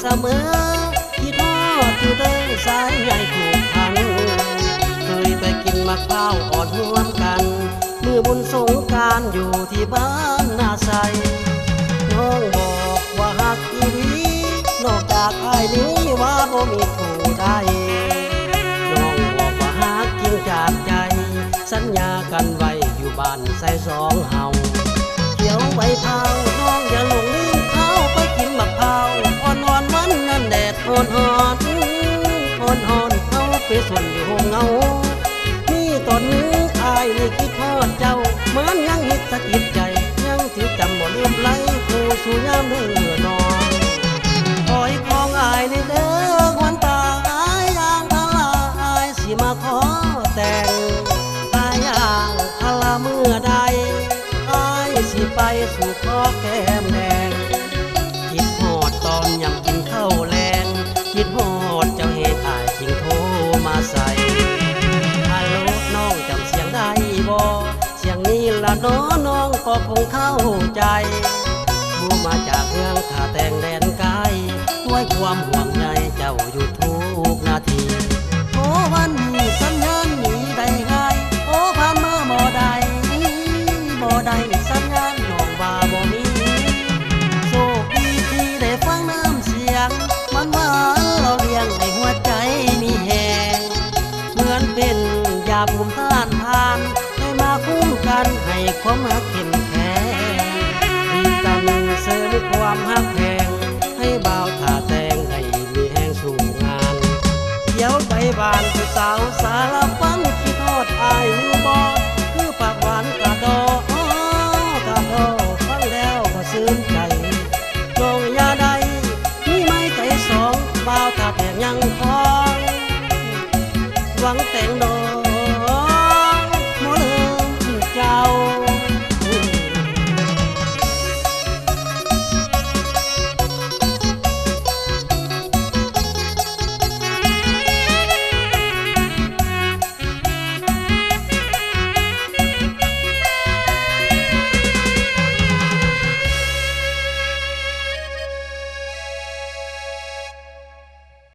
เสมอคิดฮอดอยู่เด้อสายใยผูกพันเคยไปกินมะพร้าวอ่อนร่วมกันมือบุญสงกรานต์อยู่ที่บ้านนาไซน้องบอกว่าหักอีหลีนอกจากอ้ายนี้ว่าบ่มีผู้ใดน้องบอกว่าหักจริงจากใจสัญญากันไว้อยู่บ้านใส่สองเฮาเขียวใบเผาน้องอย่าหลงลืมเขาไปกินมะพร้าวอ่อนวันนั้นแดดอ่อนเขาไปส่วนอยู่ห้องเงามีตอนนึงอายนี่คิดฮอดเจ้าเหมือนยังฮิตสะกิดใจยังถือจำบ่ลืมไหลผู้สู่ยามเมื่อนอนคอยของอายในเด้อวันตาอายอย่างทลาอายสิมาขอแต่งอายอย่างทลาเมื่อใดอายสิไปสู่ขอแก้มแดงคิดฮอดตอนยำกินข้าวแลงคิดฮอดเจ้าเหตุอายจึงโทรมาใส่ฮัลโหลน้องจำเสียงได้บ่เสียงนี้ละน้องก็คงเข้าใจผู้มาจากเมืองท่าแตงแดนไกลด้วยความห่วงใยเจ้าอยู่ทุกนาทีโอ้วันนี้สัญญาณหนีได้ง่ายโอ้ผ่านมาบ่ได้สัญญาณน้องว่าบ่มีโชคดีที่ได้ฟังน้ำเสียงมันว่าเราเลี้ยงให้หัวใจมีแหงเหมือนเป็นยาภูมิต้านทานให้มาคุ้มกันให้ความรักเข้มแข็งดีกันเสริมความหักแพงให้บ่าวท่าแตงให้มีแห่งสู่งานเขียวใบบานผู้สาวสารฟังคิดทอดอายอยู่บ่คือปากหวานกระดอฟังแล้วก็ซึ้งใจน้องอย่าใดมีไม่ใจสองบ่าวท่าแตงยังคอยหวังแต่งดอก